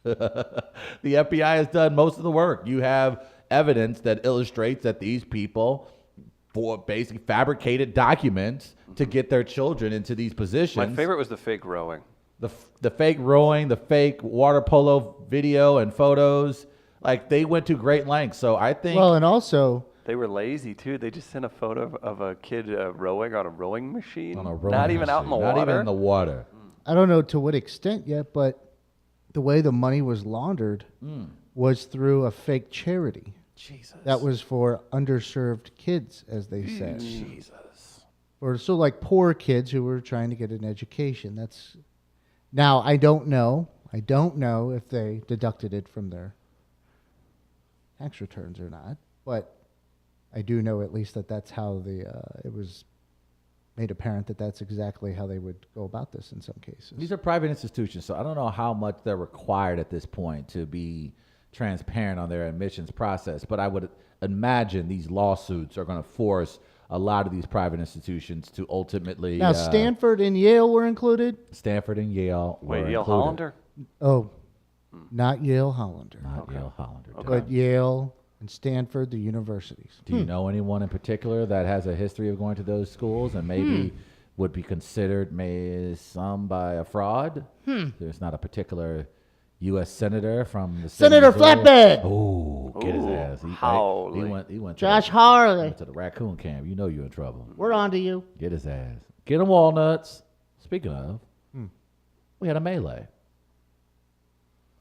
The FBI has done most of the work. You have evidence that illustrates that these people for basically fabricated documents to get their children into these positions. My favorite was the fake rowing. The fake rowing, the fake water polo video and photos. Like, they went to great lengths. So I think... Well, and also... They were lazy, too. They just sent a photo of a kid rowing on a rowing machine. Not even out in the water. Not even in the water. I don't know to what extent yet, but the way the money was laundered was through a fake charity. Jesus. That was for underserved kids, as they said. Jesus. Or so like poor kids who were trying to get an education. That's now I don't know if they deducted it from their tax returns or not, but I do know at least that that's how it was made apparent that that's exactly how they would go about this in some cases. These are private institutions, so I don't know how much they're required at this point to be transparent on their admissions process, but I would imagine these lawsuits are going to force a lot of these private institutions to ultimately... Now, Stanford and Yale were included? Stanford and Yale were Yale included. Hollander? Oh, not Yale Hollander. Not Yale Hollander. Okay. But Yale and Stanford, the universities. Do you know anyone in particular that has a history of going to those schools and maybe would be considered by a fraud? There's not a particular U.S. Senator from the Senator Missouri. Flatbed. Oh, get his ass. Howley. He went to Josh the, Harley. went to the raccoon camp. You know you're in trouble. We're on to you. Get his ass. Get him walnuts. Speaking of, we had a melee.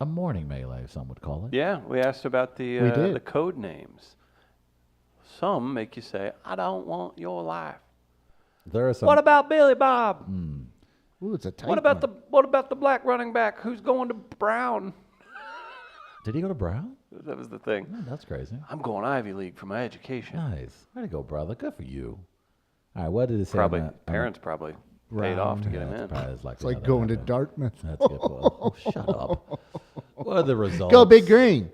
A morning melee, some would call it. Yeah, we asked about We did. the code names. Some make you say, "I don't want your life." There are some. What about Billy Bob? Ooh, it's a tight What about one. what about the black running back who's going to Brown? Did he go to Brown? That was the thing. Oh, that's crazy. I'm going Ivy League for my education. Nice. Way to go, brother. Good for you. All right, what did it say? Probably on that? parents probably paid off to get him in. It's It's like going to Dartmouth. That's good. Oh, shut up. What are the results? Go Big Green.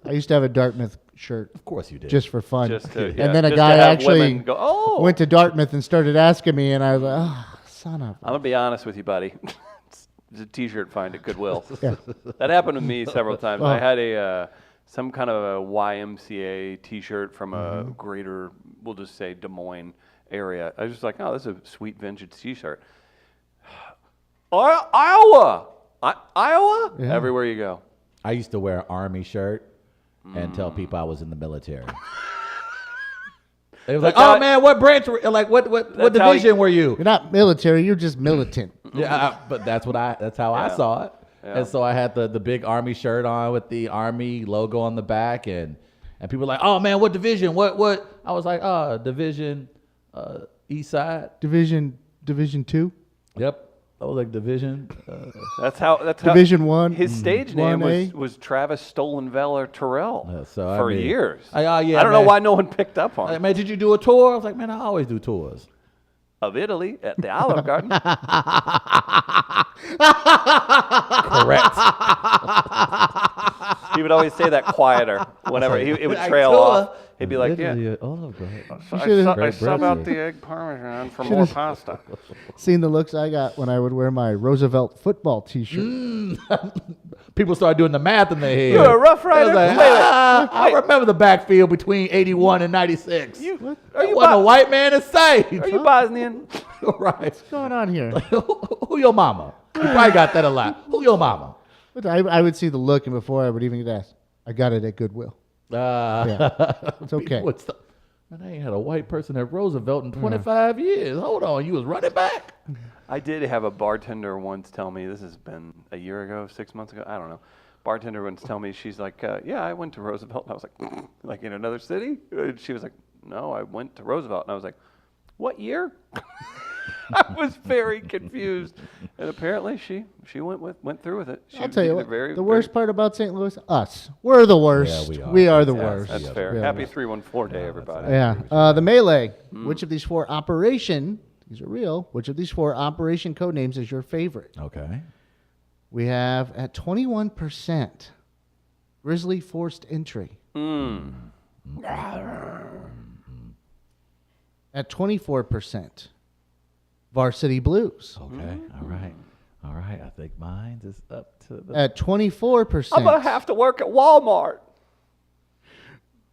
I used to have a Dartmouth shirt Of course you did. just for fun. Just to, and then a just to guy have actually women go, oh. went to Dartmouth and started asking me, and I was like, oh, son of I'm gonna be honest with you, buddy. It's a T-shirt find at Goodwill. Yeah. That happened to me several times. Well- I had a some kind of a YMCA T-shirt from a greater, we'll just say Des Moines area. I was just like, oh, this is a sweet vintage T-shirt. Iowa, Iowa. Yeah. Everywhere you go. I used to wear an Army shirt and tell people I was in the military. They was like, That's how "Oh man, what branch? Like what That's how division were you?" You're not military. You're just militant. Yeah, but that's how I Yeah. saw it. Yeah. And so I had the big Army shirt on with the Army logo on the back, and people were like, "Oh man, what division? What?" I was like, "Oh, division, East Side." Division 2. Yep, I was like division. That's how. Division 1. His stage name 1A. was Travis Stolenveller Terrell So I for mean- years. yeah, I don't know man. why no one picked up on Like, it. man, did you do a tour? I was like, man, I always do tours. Of Italy at the Olive Garden. Correct. He would always say that quieter whenever it would I trail tour. off. He'd be like, "Yeah, Oh, great. I sub out Brexit. the egg parmesan for more pasta." Seen the looks I got when I would wear my Roosevelt football T-shirt. People started doing the math in their head. You're a Rough They was Rider? like, Wait. I remember the backfield between 81 and 96. Are you What a white man is saved. Are you Bosnian? Right. What's going on here? Who your mama? You probably got that a lot. Who your mama? But I would see the look, and before I would even get asked, I got it at Goodwill. It's okay. Man, I ain't had a white person at Roosevelt in 25 years. Hold on, you was running back? I did have a bartender once tell me, this has been a year ago, 6 months ago, I don't know. Bartender once tell me, she's like, yeah, I went to Roosevelt. And I was like, like in another city? And she was like, no, I went to Roosevelt. And I was like, what year? I was very confused. And apparently she went through with it. She I'll was tell you either what, the worst part about St. Louis, us. We're the worst. Yeah, we are the Yes, worst. that's fair. We are Happy the 314 day, everybody. Yeah. The melee. Which of these four operation, these are real, which of these four operation code names is your favorite? Okay. We have at 21%, Grizzly Forced Entry. At 24%, Varsity Blues. Okay. All right. All right. I think mine is up to the. At 24%, I'm going to have to work at Walmart.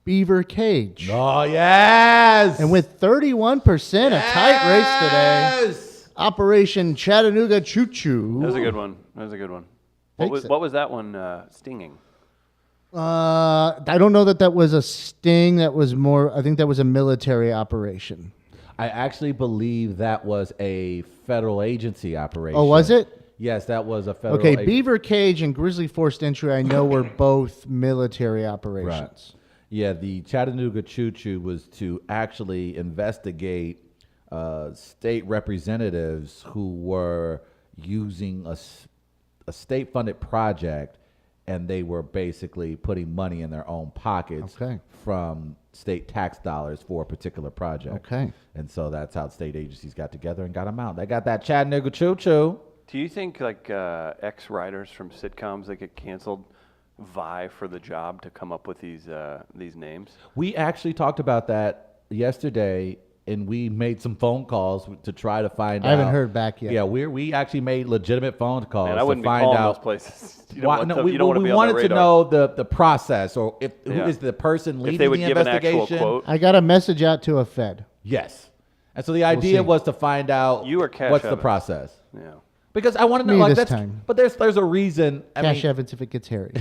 Beaver Cage. Oh, yes. And with 31%, a tight race today. Yes. Operation Chattanooga Choo Choo. That was a good one. That was a good one. Takes it. What was that one stinging? I don't know that was a sting. That was more, I think that was a military operation. I actually believe that was a federal agency operation. Oh, was it? Yes, that was a federal Okay, agency. Beaver Cage and Grizzly Forced Entry, I know were both military operations. Yeah, the Chattanooga Choo Choo was to actually investigate state representatives who were using a state-funded project, and they were basically putting money in their own pockets from state tax dollars for a particular project. Okay. And so that's how state agencies got together and got them out. They got that Chattanooga Choo Choo. Do you think like ex-writers from sitcoms that get canceled vie for the job to come up with these names? We actually talked about that yesterday, and we made some phone calls to try to find out. I haven't heard back yet. Yeah, we actually made legitimate phone calls Man, I wouldn't to be find calling out those places. You Why- don't no, want we you don't want to be on wanted their to radar. know the process, or who Yeah. is the person leading If they would the give an actual investigation. quote. I got a message out to a Fed. Yes, and so the idea see. was to find out You or Cash what's the Evans? process. Yeah. Because I want to know, Me like this that's, time. but there's a reason. Cash Evans if it gets hairy.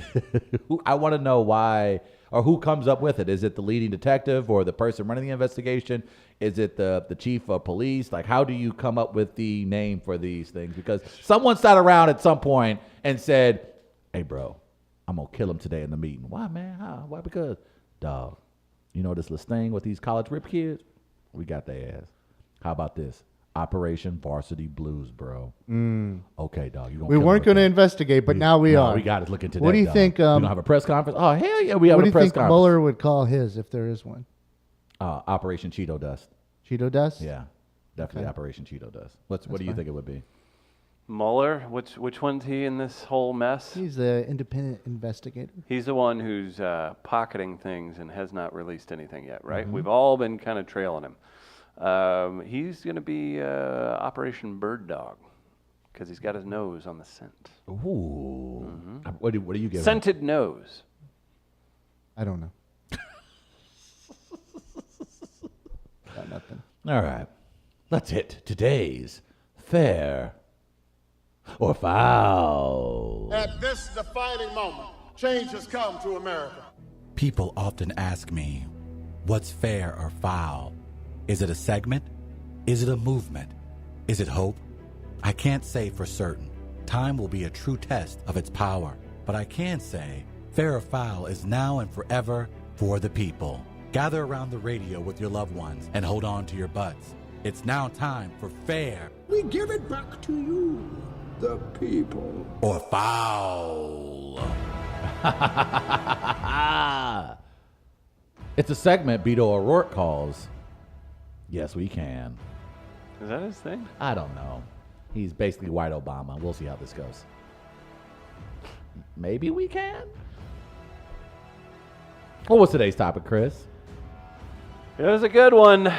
I want to know why or who comes up with it. Is it the leading detective or the person running the investigation? Is it the chief of police? Like, how do you come up with the name for these things? Because someone sat around at some point and said, "Hey, bro, I'm gonna kill him today in the meeting." Why, man? How? Why? Because, dog, you know this little thing with these college rip kids? We got their ass. How about this? Operation Varsity Blues, bro. Okay, dog. You We weren't going to investigate, but now we are. We got to look into that. What do you dog. think? We don't have a press conference. Oh hell yeah, we have What do a you press think conference. Mueller would call his if there is one? Operation Cheeto Dust. Cheeto dust? Yeah, definitely Okay. Operation Cheeto Dust. What do you fine. think it would be? Mueller, which one's he in this whole mess? He's the independent investigator. He's the one who's pocketing things and has not released anything yet, right? We've all been kind of trailing him. He's going to be Operation Bird Dog because he's got his nose on the scent. Ooh. What do you give? Scented nose. I don't know. Got nothing. All right, let's hit today's fair or foul. At this defining moment, change has come to America. People often ask me, what's fair or foul? Is it a segment? Is it a movement? Is it hope? I can't say for certain. Time will be a true test of its power. But I can say, fair or foul is now and forever for the people. Gather around the radio with your loved ones and hold on to your butts. It's now time for fair. We give it back to you, the people. Or foul. It's a segment Beto O'Rourke calls Yes We Can. Is that his thing? I don't know. He's basically white Obama. We'll see how this goes. Maybe we can? What was today's topic, Chris? It was a good one,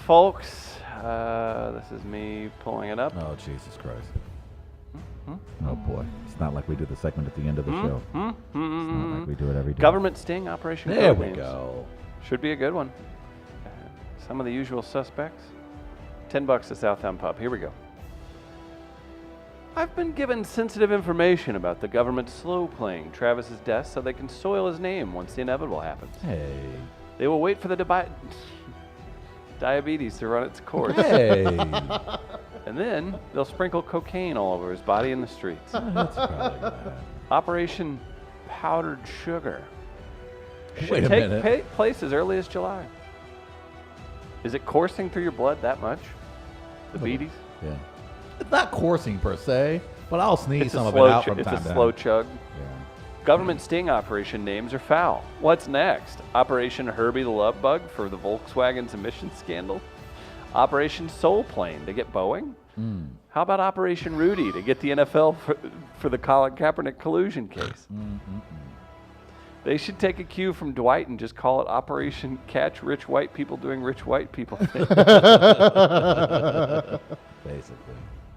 folks. This is me pulling it up. Oh, Jesus Christ. Oh, boy. It's not like we do the segment at the end of the show. It's not like we do it every day. Government sting operation. There Codenames. we go. Should be a good one. Some of the usual suspects. $10 to Southtown Pub. Here we go. I've been given sensitive information about the government slow playing Travis's death so they can soil his name once the inevitable happens. Hey. They will wait for the diabetes to run its course. Hey. And then they'll sprinkle cocaine all over his body in the streets. That's probably bad. Operation Powdered Sugar should Wait a take minute. place as early as July. Is it coursing through your blood that much? The beaties? Yeah. It's not coursing per se, but I'll sneeze It's some a of it slow out chug. from It's time a to slow time. chug. Yeah. Government sting operation names are foul. What's next? Operation Herbie the Love Bug for the Volkswagen's emissions scandal? Operation Soul Plane to get Boeing? How about Operation Rudy to get the NFL for the Colin Kaepernick collusion case? They should take a cue from Dwight and just call it Operation Catch Rich White People Doing Rich White People Things. Basically.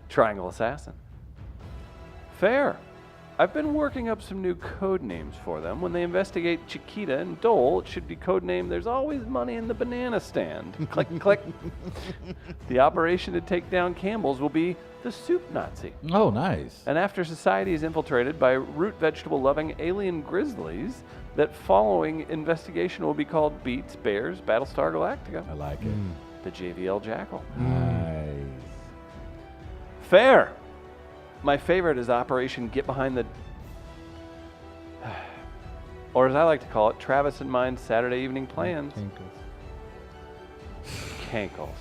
Triangle Assassin. Fair. I've been working up some new code names for them. When they investigate Chiquita and Dole, it should be codenamed There's Always Money in the Banana Stand. Click, click. The operation to take down Campbell's will be the Soup Nazi. Oh, nice. And after society is infiltrated by root vegetable-loving alien grizzlies, that following investigation will be called Beats, Bears, Battlestar Galactica. I like it. The JVL Jackal. Nice. Fair. My favorite is Operation Get Behind the... or as I like to call it, Travis and mine's Saturday evening plans. Cankles.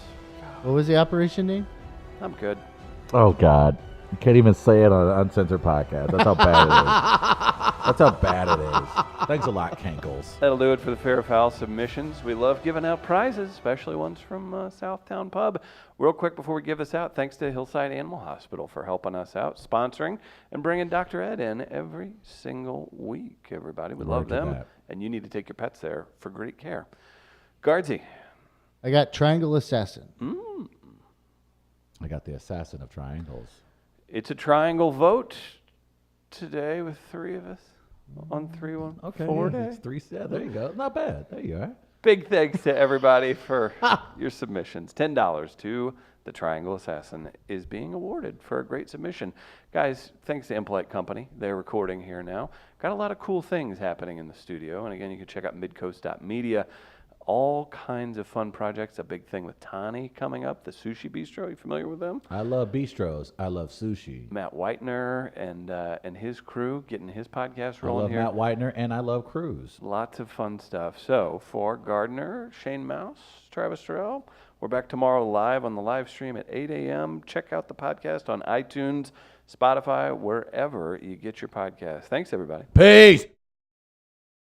What was the operation name? I'm good. Oh, God. You can't even say it on an uncensored podcast. That's how bad it is. That's how bad it is. Thanks a lot, Cankles. That'll do it for the Fair or Foul submissions. We love giving out prizes, especially ones from Southtown Pub. Real quick before we give this out, thanks to Hillside Animal Hospital for helping us out, sponsoring, and bringing Dr. Ed in every single week, everybody. We love Look at them, that. and you need to take your pets there for great care. Guardsy. I got Triangle Assassin. I got the Assassin of Triangles. It's a triangle vote today with three of us on 3-1. Okay. 4 yeah, day. it's 3. Yeah, there you go. Not bad. There you are. Big thanks to everybody for your submissions. $10 to The Triangle Assassin is being awarded for a great submission. Guys, thanks to Impolite Company. They're recording here now. Got a lot of cool things happening in the studio. And again, you can check out midcoast.media. All kinds of fun projects. A big thing with Tani coming up, the Sushi Bistro. You familiar with them? I love bistros. I love sushi. Matt Whitener and his crew getting his podcast I rolling love here. Matt Whitener, and I love Cruz. Lots of fun stuff. So for Gardner, Shane Mouse, Travis Terrell, we're back tomorrow live on the live stream at 8 a.m. Check out the podcast on iTunes, Spotify, wherever you get your podcast. Thanks, everybody. Peace.